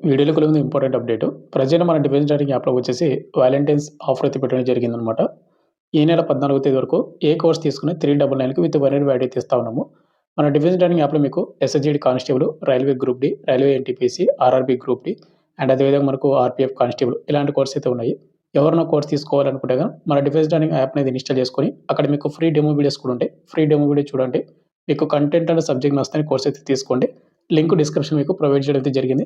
వీడియోలో కలిగింది important update. Present మన డిఫెన్స్ డైరింగ్ యాప్‌లో వచ్చేసి వాలంటైన్స్ ఆఫర్ అయితే పెట్టడం జరిగిందనమాట. ఈ నెల 14వ తేదీ వరకు ఏ కోర్స్ తీసుకున్న 399కి విత్ 1 ఇయర్ వ్యాలిడిటీ ఇస్తా ఉన్నాము. మన డిఫెన్స్ డైరింగ్ యాప్‌లో మీకు SSGD constable, railway group D, railway NTPC, RRB group D and అదేవిధంగా మనకు ఆర్‌పీఎఫ్ కానిస్టేబుల్ ఇలాంటి కోర్స్ అయితే ఉన్నాయి. ఎవరైనా కోర్స్ తీసుకోవాలనుకుంటే గనుక మన డిఫెన్స్ డైరింగ్ యాప్ అనేది ఇన్‌స్టాల్ చేసుకొని అక్కడ మీకు ఫ్రీ డెమో వీడియోస్ కూడా ఉంటాయి. ఫ్రీ డెమో వీడియో చూడండి. మీకు కంటెంట్ అండ్ సబ్జెక్ట్ నచ్చితే కోర్స్ అయితే తీసుకోండి. లింక్ డిస్క్రిప్షన్ మీకు ప్రొవైడ్ చేయడం అయితే జరిగింది.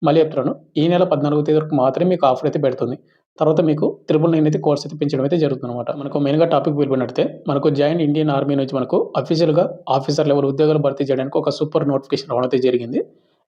మళ్ళీ చెప్తున్నాను. ఈ నెల 14వ తేదీ వరకు మాత్రమే మీకు ఆఫర్ అయితే పెడుతుంది. తర్వాత మీకు 999 అయితే కోర్స్ అయితే పెంచడం అయితే జరుగుతుందనమాట. మనకు మెయిన్‌గా టాపిక్ వెళ్ళిపోయినట్టయితే మనకు జాయిన్ ఇండియన్ ఆర్మీ నుంచి మనకు అఫీషియల్‌గా ఆఫీసర్ లెవెల్ ఉద్యోగాలు భర్తీ చేయడానికి ఒక సూపర్ నోటిఫికేషన్ రావడం అయితే జరిగింది.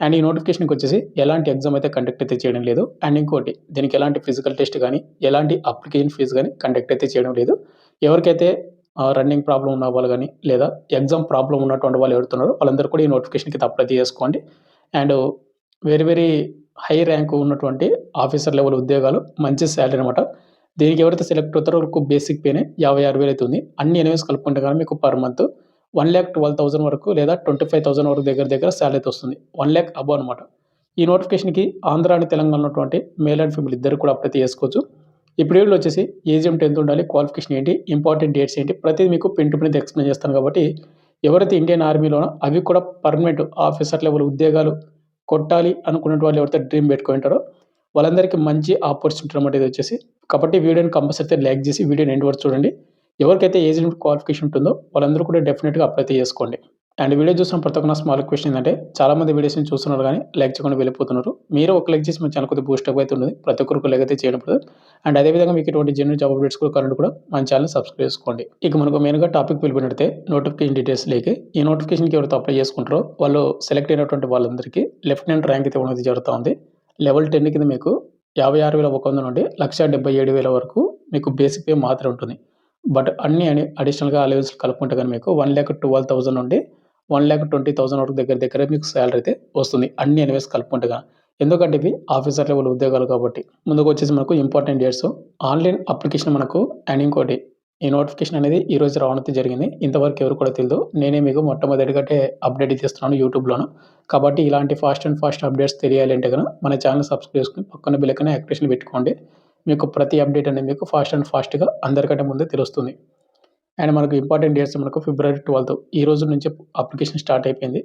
అండ్ ఈ నోటిఫికేషన్‌కి వచ్చేసి ఎలాంటి ఎగ్జామ్ అయితే కండక్ట్ అయితే చేయడం లేదు. అండ్ ఇంకోటి దీనికి ఎలాంటి ఫిజికల్ టెస్ట్ గాని, ఎలాంటి అప్లికేషన్ ఫీస్ గాని కండక్ట్ అయితే చేయడం లేదు. ఎవరికైతే రన్నింగ్ ప్రాబ్లమ్ ఉన్న వాళ్ళు గాని, లేదా ఎగ్జామ్ ప్రాబ్లమ్ ఉన్నటువంటి వాళ్ళు ఎవరుతున్నారో వాళ్ళందరూ కూడా ఈ నోటిఫికేషన్‌కి అప్లై చేసుకోండి. అండ్ వెరీ హై ర్యాంక్ ఉన్నటువంటి ఆఫీసర్ లెవెల్ ఉద్యోగాలు మంచి సాలరీ అనమాట. దీనికి ఎవరైతే సెలెక్ట్ అవుతారో వాళ్ళకు బేసిక్ పేనే 56,000 అయితే ఉంది. అన్ని ఎనివేస్ కలుపుకుంటే గనుక మీకు పర్ మంత్ 1,12,000 వరకు లేదా 25,000 వరకు దగ్గర సాలరీ అయితే వస్తుంది. 1,00,000 అబోవ్ అనమాట. ఈ నోటిఫికేషన్‌కి ఆంధ్ర అండ్ తెలంగాణలో ఉన్నటువంటి మేల్ అండ్ ఫీమేల్ ఇద్దరు కూడా అప్లై చేసుకోవచ్చు. ఈ వీడియోలో వచ్చేసి ఏజ్ లిమిట్ ఎంత ఉండాలి, క్వాలిఫికేషన్ ఏంటి, ఇంపార్టెంట్ డేట్స్ ఏంటి ప్రతిదీ మీకు పిన్ టు పిన్ అయితే ఎక్స్‌ప్లెయిన్ చేస్తాను కాబట్టి ఎవరైతే ఇండియన్ ఆర్మీలోనో అవి కూడా పర్మనెంట్ ఆఫీసర్ లెవెల్ ఉద్యోగాలు కొట్టాలి అనుకున్న వాళ్ళు ఎవరైతే డ్రీమ్ పెట్టుకుంటారో వాళ్ళందరికీ మంచి ఆపర్చునిటీ అనమాట ఇది వచ్చేసి. కాబట్టి వీడియోని కంపల్సరీ లైక్ చేసి వీడియోని ఎండ్ వరకు చూడండి. ఎవరికైతే ఏజ్ లిమిట్ క్వాలిఫికేషన్ ఉంటుందో వాళ్ళందరూ కూడా డెఫినిట్‌గా అప్లై చేసుకోండి. అండ్ వీడియో చూసిన ప్రతి ఒక్క నా స్మాల్ క్వెషన్ ఏంటంటే చాలామంది వీడియోస్‌ని చూస్తున్నారు కానీ లైక్ చేయకుండా వెళ్ళిపోతున్నారు. మీరు ఒక లైక్ చేసి మన ఛానల్ కొద్దిగా బూస్టప్ అయితే ఉన్నది. ప్రతి ఒక్కరికి లైక్ అయితే చేయడం బ్రదర్. అండ్ అదేవిధంగా మీకు ఇటువంటి జెన్యూన్ జాబ్ అప్డేట్స్ కూడా కావాలంటే కూడా మన ఛానల్ సబ్స్క్రైబ్ చేసుకోండి. ఇక మనకు మెయిన్‌గా టాపిక్ వెళ్ళిపోయినట్టయితే నోటిఫికేషన్ డీటెయిల్స్ లేకే ఈ నోటిఫికేషన్‌కి ఎవరైతే అప్లై చేసుకుంటారో వాళ్ళు సెలెక్ట్ అయినటువంటి వాళ్ళందరికీ లెఫ్టినెంట్ ర్యాంక్ అయితే ఇవ్వడం జరుగుతూ ఉంది. లెవెల్ 10 కింద మీకు 56,100 నుండి 1,77,000 వరకు మీకు బేసిక్ పే మాత్రమే ఉంటుంది. బట్ అన్ని అడిషనల్‌గా అలవెన్స్ కలుపుకుంటే గనుక మీకు 1,12,000 నుండి 1,20,000 వరకు దగ్గర మీకు సాలరీ అయితే వస్తుంది. అన్ని ఎనివేస్ కలుపుకుంటే గనక. ఎందుకంటే ఇవి ఆఫీసర్ లెవెల్ ఉద్యోగాలు కాబట్టి. ముందుకొచ్చేసి మనకు ఇంపార్టెంట్ డేట్స్ ఆన్‌లైన్ అప్లికేషన్ మనకు అండ్ ఇంకోటి ఈ నోటిఫికేషన్ అనేది ఈ రోజు రావడం అయితే జరిగింది. ఇంతవరకు ఎవరు కూడా తెలీదు. నేనే మీకు మొట్టమొదటిగా అప్డేట్ ఇస్తున్నాను యూట్యూబ్‌లోను. కాబట్టి ఇలాంటి ఫాస్ట్ అప్డేట్స్ తెలియాలంటే గనుక మన ఛానల్ సబ్స్క్రైబ్ చేసుకొని పక్కన బెల్ ఐకాన్ యాక్టివేషన్ పెట్టుకోండి. మీకు ప్రతి అప్డేట్ అనేది మీకు ఫాస్ట్‌గా అందరికంటే ముందే తెలుస్తుంది. అండ్ మనకు ఇంపార్టెంట్ డేట్స్ మనకు ఫిబ్రవరి 12 ఈ రోజు నుంచి అప్లికేషన్ స్టార్ట్ అయిపోయింది.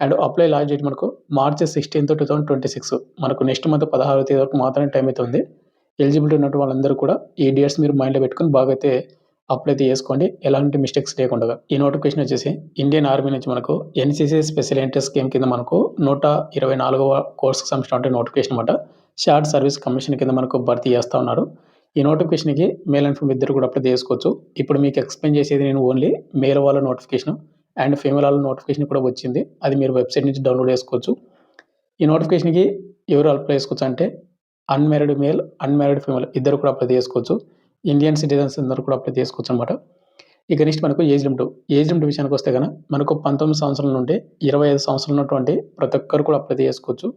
అండ్ అప్లై లాస్ట్ డేట్ మనకు మార్చ్ 16, 2026 మనకు నెక్స్ట్ మంత్ 16వ తేదీ వరకు మాత్రమే టైం అయితే ఉంది. ఎలిజిబిలిటీ ఉన్నటువంటి వాళ్ళందరూ కూడా ఈ డేట్స్ మీరు మైండ్‌లో పెట్టుకొని బాగా అయితే అప్లై అయితే చేసుకోండి. ఎలాంటి మిస్టేక్స్ లేకుండా. ఈ నోటిఫికేషన్ వచ్చేసి ఇండియన్ ఆర్మీ నుంచి మనకు ఎన్‌సీసీ స్పెషల్ ఎంట్రీ స్కీమ్ కింద మనకు 124వ కోర్స్‌కి సంబంధించిన నోటిఫికేషన్ అనమాట. షార్ట్ సర్వీస్ కమిషన్ కింద మనకు భర్తీ చేస్తా ఉన్నారు. ఈ నోటిఫికేషన్‌కి మేల్ అండ్ ఫీమేల్ ఇద్దరు కూడా అప్లై చేసుకోవచ్చు. ఇప్పుడు మీకు ఎక్స్‌ప్లెయిన్ చేసేది నేను ఓన్లీ మేల్ వాళ్ళ నోటిఫికేషన్ అండ్ ఫీమేల్ వాళ్ళ నోటిఫికేషన్ కూడా వచ్చింది. అది మీరు వెబ్‌సైట్ నుంచి డౌన్‌లోడ్ చేసుకోవచ్చు. ఈ నోటిఫికేషన్‌కి ఎవరు అప్లై చేసుకోవచ్చు అంటే అన్‌మ్యారీడ్ మేల్, అన్‌మ్యారీడ్ ఫీమేల్ ఇద్దరు కూడా అప్లై చేసుకోవచ్చు. ఇండియన్ సిటిజన్స్ అందరూ కూడా అప్లై చేసుకోవచ్చు అనమాట. ఇక నెక్స్ట్ మనకు ఏజ్ లిమిట్ విషయానికి వస్తే గనక మనకు 19 సంవత్సరాల నుండి 25 సంవత్సరాలు ఉన్నటువంటి ప్రతి ఒక్కరు కూడా అప్లై చేసుకోవచ్చు.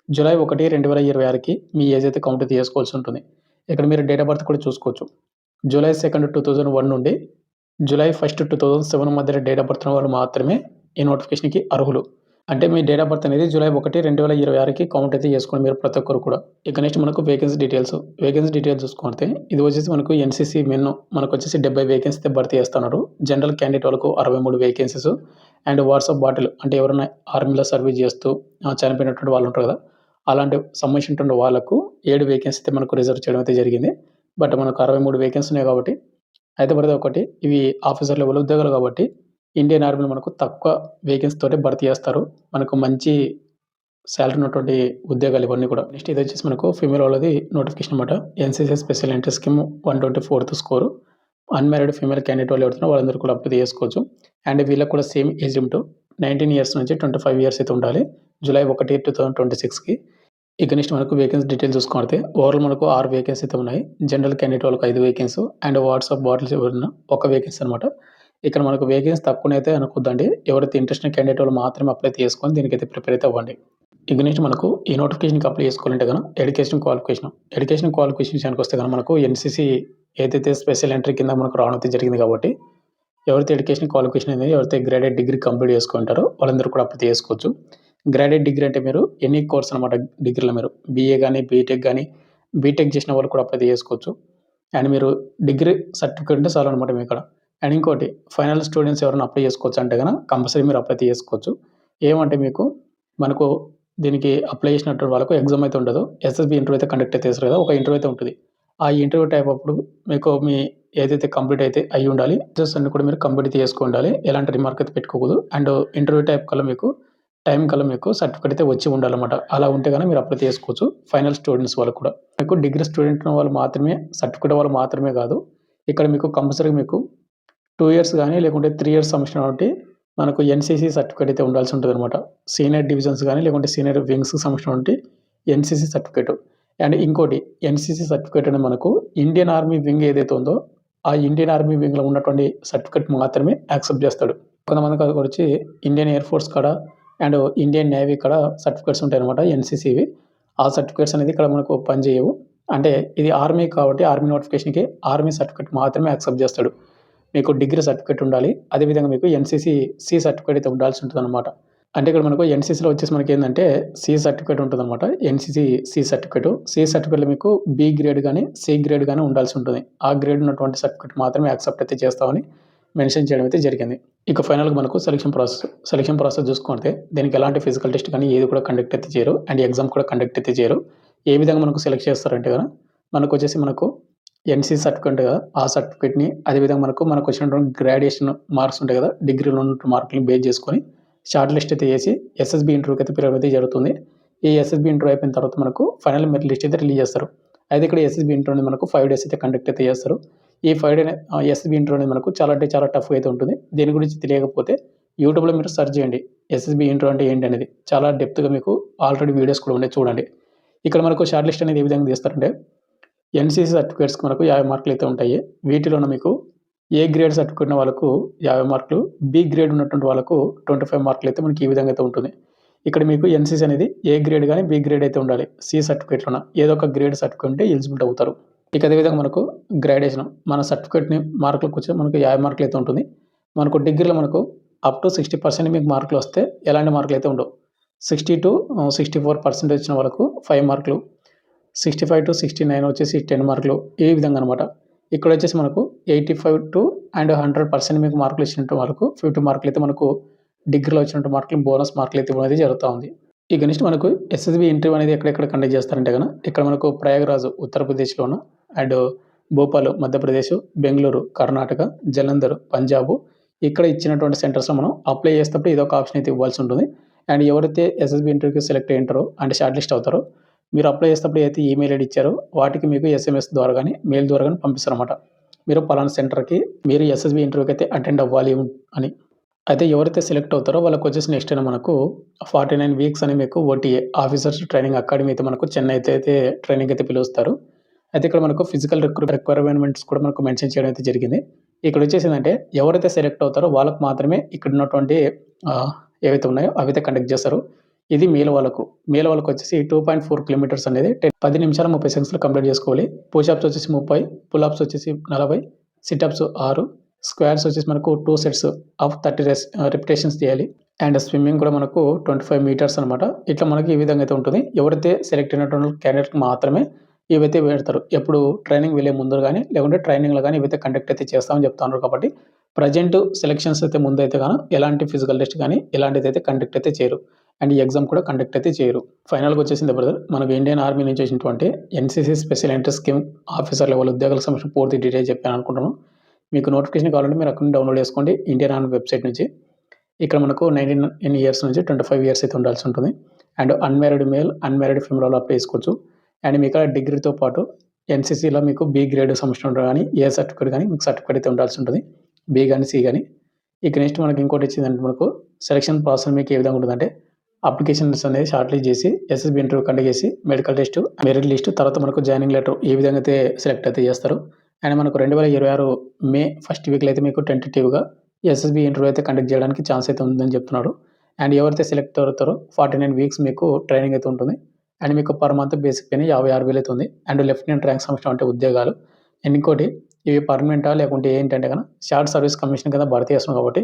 జూలై 1, 2026కి మీ ఏజ్ అయితే కౌంట్ చేసుకోవాల్సి ఉంటుంది. ఇక్కడ మీరు డేట్ ఆఫ్ బర్త్ కూడా చూసుకోవచ్చు. జూలై 2, 2001 నుండి జూలై 1, 2007 మధ్యలో డేట్ ఆఫ్ బర్త్ ఉన్న వాళ్ళు మాత్రమే ఈ నోటిఫికేషన్‌కి అర్హులు. అంటే మీ డేట్ ఆఫ్ బర్త్ అనేది జూలై 1, 2026కి కౌంట్ అయితే చేసుకోండి మీరు ప్రతి ఒక్కరు కూడా. ఇక నెక్స్ట్ మనకు వేకెన్సీ డీటెయిల్స్ చూసుకుంటే ఇది వచ్చేసి మనకు ఎన్‌సీసీ మెన్ మనకు వచ్చేసి 70 వేకెన్సీ అయితే భర్తీ చేస్తున్నారు. జనరల్ క్యాండిడేట్ వాళ్ళకు 63 వేకెన్సీస్ అండ్ వాట్సాప్ బాటిల్ అంటే ఎవరైనా ఆర్మీలో సర్వీస్ చేస్తూ చనిపోయినటువంటి వాళ్ళు ఉంటారు కదా! అలాంటి సంబంధించినటువంటి వాళ్ళకు 7 వేకెన్సీ అయితే మనకు రిజర్వ్ చేయడం అయితే జరిగింది. బట్ మనకు 63 వేకెన్సీ ఉన్నాయి కాబట్టి అయితే ప్రతి ఒక్కటి ఇవి ఆఫీసర్ లెవెల్ ఉద్యోగాలు కాబట్టి ఇండియన్ ఆర్మీలో మనకు తక్కువ వేకెన్సీ తోటే భర్తీ చేస్తారు. మనకు మంచి సాలరీ ఉన్నటువంటి ఉద్యోగాలు ఇవన్నీ కూడా. నెక్స్ట్ ఇది వచ్చేసి మనకు ఫీమేల్ వాళ్ళది నోటిఫికేషన్ అనమాట. NCC special entry scheme 124th score. Unmarried female candidate వాళ్ళు ఎవరుతున్నారో వాళ్ళందరూ కూడా అప్లై చేసుకోవచ్చు. అండ్ వీళ్ళకి కూడా సేమ్ ఏజ్ లిమిట్ 19 ఇయర్స్ నుంచి 25 ఇయర్స్ అయితే ఉండాలి. జూలై 1, 2026కి. ఇక నెక్స్ట్ మనకు వేకెన్సీ డీటెయిల్స్ చూసుకుంటే ఓవరాల్ మనకు 6 వేకెన్సీ అయితే ఉన్నాయి. జనరల్ క్యాండిడేట్ వాళ్ళకి 5 వేకెన్సీ అండ్ వాట్సాప్ బాటిల్స్ ఎవరైనా ఒక వేకెన్సీ అనమాట. ఇక్కడ మనకు వేకెన్సీ తక్కువనైతే అనుకోద్దండి. ఎవరైతే ఇంట్రెస్ట్ ఉన్న క్యాండిడేట్ వాళ్ళు మాత్రమే అప్లై చేసుకొని దీనికైతే ప్రిపేర్ అయితే అవ్వండి. ఇక నెక్స్ట్ మనకు ఈ నోటిఫికేషన్‌కి అప్లై చేసుకోవాలంటే గనక ఎడ్యుకేషన్ క్వాలిఫికేషన్ విషయానికి వస్తే గనక మనకు ఎన్‌సీసీ ఏదైతే స్పెషల్ ఎంట్రీ కింద మనకు రావడం అయితే జరిగింది కాబట్టి ఎవరైతే ఎడ్యుకేషన్ క్వాలిఫికేషన్ అనేది ఎవరైతే గ్రాడ్యుయేట్ డిగ్రీ కంప్లీట్ చేసుకుంటారో వాళ్ళందరూ కూడా అప్లై చేసుకోవచ్చు. గ్రాడ్యుయేట్ డిగ్రీ అంటే మీరు ఎనీ కోర్స్ అనమాట. డిగ్రీలో మీరు బీఏ గానీ, బీటెక్ చేసిన వాళ్ళు కూడా అప్లై చేసుకోవచ్చు. అండ్ మీరు డిగ్రీ సర్టిఫికేట్ ఉంటే చాలనమాట మీకక్కడ. అండ్ ఇంకోటి ఫైనల్ స్టూడెంట్స్ ఎవరైనా అప్లై చేసుకోవచ్చు అంటే గనక కంపల్సరీ మీరు అప్లై చేసుకోవచ్చు. ఏమంటే మనకు దీనికి అప్లై చేసినటువంటి వాళ్ళకు ఎగ్జామ్ అయితే ఉండదు. ఎస్ఎస్‌బి ఇంటర్వ్యూ అయితే కండక్ట్ అయితే చేస్తారు కదా! ఒక ఇంటర్వ్యూ అయితే ఉంటది. ఆ ఇంటర్వ్యూ టైప్ అప్పుడు మీకు మీ ఏదైతే కంప్లీట్ అయితే అయ్యి ఉండాలి. ఆన్సర్స్ అన్ని కూడా మీరు కంప్లీట్ చేసుకుండాలి. ఎలాంటి రిమార్క్ అయితే పెట్టుకోకూడదు. అండ్ ఇంటర్వ్యూ టైం కల్లా మీకు సర్టిఫికేట్ అయితే వచ్చి ఉండాలన్నమాట. అలా ఉంటే గనక మీరు అప్లై చేసుకోవచ్చు. ఫైనల్ స్టూడెంట్స్ వాళ్ళు కూడా. మీకు డిగ్రీ స్టూడెంట్ ఉన్న వాళ్ళు మాత్రమే, సర్టిఫికేట్ వాళ్ళు మాత్రమే కాదు. ఇక్కడ మీకు కంపల్సరీగా మీకు 2 ఇయర్స్ గానీ, లేకుంటే 3 ఇయర్స్ సంవత్సరం కాబట్టి మనకు ఎన్‌సీసీ సర్టిఫికేట్ అయితే ఉండాల్సి ఉంటదనమాట. సీనియర్ డివిజన్స్ గానీ, లేకుంటే సీనియర్ వింగ్స్‌కి సంబంధించిన ఎన్‌సీసీ సర్టిఫికేట్. అండ్ ఇంకోటి ఎన్‌సీసీ సర్టిఫికేట్ అనేది మనకు ఇండియన్ ఆర్మీ వింగ్ ఏదైతే ఉందో, ఆ ఇండియన్ ఆర్మీ వింగ్‌లో ఉన్నటువంటి సర్టిఫికేట్ మాత్రమే యాక్సెప్ట్ చేస్తాడు. కొంతమందికి అది వచ్చి ఇండియన్ ఎయిర్ ఫోర్స్ కాడ అండ్ ఇండియన్ నేవీ కాడ సర్టిఫికేట్స్ ఉంటాయనమాట ఎన్‌సీసీవి. ఆ సర్టిఫికేట్స్ అనేది ఇక్కడ మనకు పనిచేయవు. అంటే ఇది ఆర్మీ కాబట్టి ఆర్మీ నోటిఫికేషన్‌కి ఆర్మీ సర్టిఫికేట్ మాత్రమే యాక్సెప్ట్ చేస్తాడు. మీకు డిగ్రీ సర్టిఫికేట్ ఉండాలి. అదేవిధంగా మీకు సి సర్టిఫికేట్ అయితే ఉండాల్సి ఉంటదనమాట. అంటే ఇక్కడ మనకు ఎన్‌సీసీలో వచ్చేసి మనకేందంటే సి సర్టిఫికేట్ ఉంటదనమాట. C certificate. సి సర్టిఫికేట్‌లో మీకు బి గ్రేడ్ గానీ, సి గ్రేడ్ గానీ ఉండాల్సి ఉంటుంది. ఆ గ్రేడ్ ఉన్నటువంటి సర్టిఫికేట్ మాత్రమే యాక్సెప్ట్ అయితే చేస్తామని మెన్షన్ చేయడం అయితే జరిగింది. ఇక ఫైనల్‌గా మనకు సెలక్షన్ ప్రాసెస్ చూసుకుంటే దీనికి ఎలాంటి ఫిజికల్ టెస్ట్ కానీ ఏది కూడా కండక్ట్ అయితే చేయరు. అండ్ ఎగ్జామ్ కూడా కండక్ట్ అయితే చేయరు. ఏ విధంగా మనకు సెలెక్ట్ చేస్తారంటే మనకు ఎన్‌సీసీ సర్టిఫికేట్ ఉంటది కదా! ఆ సర్టిఫికేట్‌ని అదేవిధంగా మనకొచ్చినటువంటి గ్రాడ్యుయేషన్ మార్క్స్ ఉంటాయి కదా! డిగ్రీలో ఉన్న మార్కులను బేస్ చేసుకొని షార్ట్ లిస్ట్ అయితే చేసి ఎస్ఎస్‌బి ఇంటర్వ్యూకి అయితే పిలవడం అయితే జరుగుతుంది. ఈ ఎస్ఎస్‌బి ఇంటర్వ్యూ అయిపోయిన తర్వాత మనకు ఫైనల్ మెరిట్ లిస్ట్ అయితే రిలీజ్ చేస్తారు. అయితే ఇక్కడ ఎస్ఎస్‌బి ఇంటర్వ్యూ అనేది మనకు 5 డేస్ అయితే కండక్ట్ అయితే చేస్తారు. ఈ 5 డే ఎస్ఎస్‌బి ఇంటర్వ్యూ అనేది మనకు చాలా అంటే చాలా టఫ్‌గా అయితే ఉంటుంది. దీని గురించి తెలియకపోతే యూట్యూబ్‌లో మీరు సెర్చ్ చేయండి. ఎస్ఎస్‌బి ఇంటర్వ్యూ అంటే ఏంటనేది. చాలా డెప్త్‌గా మీకు ఆల్రెడీ వీడియోస్ కూడా ఉన్నాయి చూడండి. ఇక్కడ మనకు షార్ట్ లిస్ట్ అనేది ఏ విధంగా తీస్తారంటే ఎన్‌సీసీ సర్టిఫికేట్స్‌కి మనకు 50 మార్కులైతే ఉంటాయి. వీటిలోన మీకు ఏ గ్రేడ్ సర్టిఫికేట్ ఉన్న వాళ్ళకు 50 మార్కులు, బి గ్రేడ్ ఉన్నటువంటి వాళ్ళకు 25 మార్కులైతే మనకి ఈ విధంగా అయితే ఉంటుంది. ఇక్కడ మీకు ఎన్‌సీసీ అనేది ఏ గ్రేడ్ గానీ, బి గ్రేడ్ అయితే ఉండాలి. సి సర్టిఫికేట్‌లోన ఏదో ఒక గ్రేడ్ సర్టిఫికేట్ ఉంటే ఎలిజిబుల్ అవుతారు. ఇక అదే విధంగా మనకు గ్రాడ్యుయేషన్ మన సర్టిఫికేట్‌ని మార్కులకొచ్చి మనకు 50 మార్కులైతే ఉంటుంది. మనకు డిగ్రీలో మనకు అప్ టు 60% మీకు మార్కులొస్తే ఎలాంటి మార్కులైతే ఉండవు. 60-64% వచ్చిన వాళ్ళకు 5 మార్కులు. 65-69 వచ్చేసి 10 మార్కులు. ఈ విధంగా అనమాట. ఇక్కడొచ్చేసి మనకు 85-100% మీకు మార్కులు ఇచ్చినట్టు వాళ్ళకు 50 మార్కులైతే మనకు డిగ్రీలో వచ్చినట్టు మార్కులు బోనస్ మార్కులైతే ఇవ్వడం అనేది జరుగుతా ఉంది. ఇక నెక్స్ట్ మనకు ఎస్ఎస్‌బి ఇంటర్వ్యూ అనేది ఎక్కడెక్కడ కండక్ట్ చేస్తారంటే ఇక్కడ మనకు ప్రయాగ్‌రాజ్ ఉత్తరప్రదేశ్‌లోను అండ్ భోపాల్ మధ్యప్రదేశ్, బెంగుళూరు కర్ణాటక, జలంధర్ పంజాబ్ ఇక్కడ ఇచ్చినటువంటి సెంటర్స్‌లో మనం అప్లై చేసేటప్పుడు ఏదో ఒక ఆప్షన్ అయితే ఇవ్వాల్సి ఉంటుంది. అండ్ ఎవరైతే ఎస్ఎస్‌బి ఇంటర్వ్యూకి సెలెక్ట్ అయ్యుంటారో అంటే షార్ట్ లిస్ట్ అవుతారో మీరు అప్లై చేసేటప్పుడు ఏదైతే ఈమెయిల్ ఐడీ ఇచ్చారో వాటికి మీకు ఎస్ఎంఎస్ ద్వారా గానీ, మెయిల్ ద్వారా గానీ పంపిస్తారనమాట. మీరు పలానా సెంటర్‌కి మీరు ఎస్ఎస్‌బి ఇంటర్వ్యూకి అయితే అటెండ్ అవ్వాలి అని. అయితే ఎవరైతే సెలెక్ట్ అవుతారో వాళ్ళకొచ్చేసి నెక్స్ట్ మనకు 49 వీక్స్ అని మీకు ఓటీఏ ఆఫీసర్స్ ట్రైనింగ్ అకాడమీ అయితే మనకు చెన్నై అయితే ట్రైనింగ్ అయితే పిలుస్తారు. అయితే ఇక్కడ మనకు ఫిజికల్ రిక్వైర్మెంట్స్ కూడా మనకు మెన్షన్ చేయడం అయితే జరిగింది. ఇక్కడొచ్చేసిందంటే ఎవరైతే సెలెక్ట్ అవుతారో వాళ్ళకి మాత్రమే ఇక్కడ ఉన్నటువంటి ఏవైతే ఉన్నాయో అవైతే కండక్ట్ చేస్తారు. ఇది మేల్ వాళ్ళకొచ్చేసి 2.4 కిలోమీటర్స్ అనేది 10 నిమిషాల 30 సెకండ్స్‌లో కంప్లీట్ చేసుకోవాలి. పుషప్స్ వచ్చేసి 30, పుల్ అప్స్ వచ్చేసి 40, సిట్ అప్స్ 6, స్క్వాట్స్ వచ్చేసి మనకు 2 సెట్స్ ఆఫ్ 30 రిపిటేషన్స్ చేయాలి. అండ్ స్విమ్మింగ్ కూడా మనకు 25 మీటర్స్ అనమాట. ఇట్లా మనకి ఈ విధంగా అయితే ఉంటుంది. ఎవరైతే సెలెక్ట్ అయినటువంటి క్యాండిడేట్‌కి మాత్రమే ఇవైతే పెడతారు. ఎప్పుడు ట్రైనింగ్ వెళ్ళే ముందు గానీ, లేకుంటే ట్రైనింగ్‌లో గానీ ఇవైతే కండక్ట్ అయితే చేస్తామని చెప్తా ఉన్నారు కాబట్టి ప్రెజెంట్ సెలక్షన్స్ అయితే ముందైతే ఎలాంటి ఫిజికల్ టెస్ట్ గానీ, ఎలాంటిదైతే కండక్ట్ అయితే చేయరు. అండ్ ఈ ఎగ్జామ్ కూడా కండక్ట్ అయితే చేయరు. ఫైనల్‌గా వచ్చేసింది బ్రదర్ మనకు ఇండియన్ ఆర్మీ నుంచి వచ్చినటువంటి NCC special entry scheme officer level ఉద్యోగాలకు సంబంధించిన పూర్తి డీటెయిల్స్ చెప్పాను అనుకుంటున్నాను. మీకు నోటిఫికేషన్ కావాలంటే మీరు అక్కడ డౌన్లోడ్ చేసుకోండి ఇండియన్ ఆర్మీ వెబ్‌సైట్ నుంచి. ఇక్కడ మనకు 19 ఇయర్స్ నుంచి 25 ఇయర్స్ అయితే ఉండాల్సి ఉంటుంది. And unmarried male, unmarried female వాళ్ళు అప్లై చేసుకోవచ్చు. అండ్ మీకు డిగ్రీతో పాటు ఎన్‌సీసీలో మీకు బి గ్రేడ్ సంబంధించిన గానీ, ఏ సర్టిఫికేట్ గానీ మీకు సర్టిఫికేట్ అయితే ఉండాల్సి ఉంటుంది. బి గానీ, సి గానీ. ఇక నెక్స్ట్ మనకి ఇంకోటి ఇచ్చిందంటే మనకు సెలక్షన్ ప్రాసెస్ మీకు ఏ విధంగా ఉంటుందంటే అప్లికేషన్స్ అనేది షార్ట్ లిస్ట్ చేసి ఎస్ఎస్‌బి ఇంటర్వ్యూ కండక్ట్ చేసి మెడికల్ టెస్ట్, మెరిట్ లిస్ట్ తర్వాత మనకు జాయినింగ్ లెటర్ ఏ విధంగా అయితే సెలెక్ట్ అయితే చేస్తారు. అండ్ మనకు 2026 మే ఫస్ట్ వీక్‌లో అయితే మీకు టెంటేటివ్‌గా ఎస్ఎస్‌బి ఇంటర్వ్యూ అయితే కండక్ట్ చేయడానికి ఛాన్స్ అయితే ఉందని చెప్తున్నాడు. అండ్ ఎవరైతే సెలెక్ట్ అవుతారో 49 వీక్స్ మీకు ట్రైనింగ్ అయితే ఉంటుంది. అండ్ మీకు పర్ మంత్ బేసిక్ పే 56,000 అయితే ఉంది. అండ్ లెఫ్టినెంట్ ర్యాంక్ సంబంధించిన ఉద్యోగాలు. అండ్ ఇంకోటి ఇవి పర్మనెంటా లేకుంటే ఏంటంటే షార్ట్ సర్వీస్ కమిషన్ కింద భర్తీ చేస్తున్నాం కాబట్టి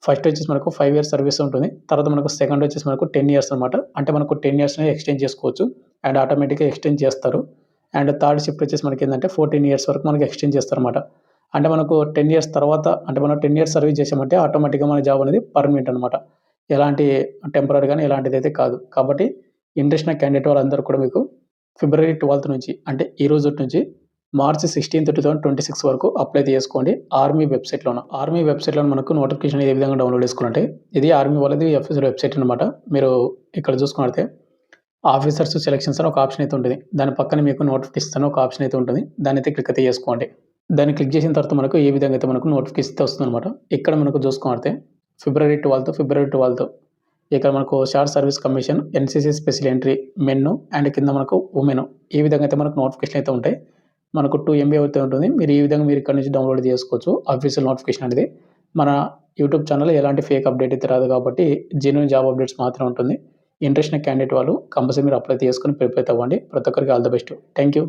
ఫస్ట్ వచ్చేసి మనకు 5 ఇయర్స్ సర్వీస్ ఉంటుంది. తర్వాత మనకు సెకండ్ వచ్చేసి మనకు 10 ఇయర్స్ అనమాట. అంటే మనకు 10 ఇయర్స్‌ని ఎక్స్‌టెండ్ చేసుకోవచ్చు. అండ్ ఆటోమేటిక్‌గా ఎక్స్‌టెండ్ చేస్తారు. అండ్ థర్డ్ షిఫ్ట్ వచ్చేసి మనకేందంటే 14 ఇయర్స్ వరకు మనకు ఎక్స్‌టెండ్ చేస్తారనమాట. అంటే మనకు 10 ఇయర్స్ తర్వాత అంటే మనం 10 ఇయర్స్ సర్వీస్ చేసామంటే ఆటోమేటిక్‌గా మన జాబ్ అనేది పర్మనెంట్ అనమాట. ఎలాంటి టెంపరరీ గాని ఎలాంటిదైతే కాదు. కాబట్టి ఇంట్రెస్ట్ ఉన్న క్యాండిడేట్ వాళ్ళందరూ కూడా మీకు ఫిబ్రవరి 12 నుంచి అంటే ఈ రోజుటి నుంచి మార్చ్ 16, 2026 వరకు అప్లై చేసుకోండి ఆర్మీ వెబ్‌సైట్‌లోన. ఆర్మీ వెబ్‌సైట్‌లోన మనకు నోటిఫికేషన్ ఏ విధంగా డౌన్‌లోడ్ చేసుకోవాలంటే ఇది ఆర్మీ వాళ్ళది అఫీషియల్ వెబ్‌సైట్ అనమాట. మీరు ఇక్కడ చూసుకున్నట్లయితే ఆఫీసర్స్ సెలక్షన్స్ అని ఒక ఆప్షన్ అయితే ఉంటుంది. దాని పక్కన మీకు నోటిఫికేషన్స్ అని ఒక ఆప్షన్ అయితే ఉంటుంది. దాన్నైతే క్లిక్ అయితే చేసుకోండి. దాన్ని క్లిక్ చేసిన తర్వాత మనకు ఏ విధంగా అయితే మనకు నోటిఫికేషన్ అయితే వస్తుందనమాట. ఇక్కడ మనకు చూసుకున్నట్లయితే ఫిబ్రవరి 12 ఇక్కడ మనకు short service commission, NCC special entry men and కింద మనకు వుమెన్ ఈ విధంగా అయితే మనకు నోటిఫికేషన్ అయితే ఉంటాయి. మనకు 2 ఎంబీ అయితే ఉంటుంది. మీరు ఈ విధంగా మీరు ఇక్కడ నుంచి డౌన్‌లోడ్ చేసుకోవచ్చు. అఫీషియల్ నోటిఫికేషన్ అనేది. మన యూట్యూబ్ ఛానెల్‌లో ఎలాంటి ఫేక్ అప్డేట్ అయితే రాదు కాబట్టి జెన్యూన్ జాబ్ అప్డేట్స్ మాత్రమే ఉంటుంది. ఇంట్రెస్ట్ ఉన్న క్యాండిడేట్ వాళ్ళు కంపల్సరీ మీరు అప్లై చేసుకొని ప్రిపేర్ అవ్వండి. ప్రతి ఒక్కరికి all the best. Thank you.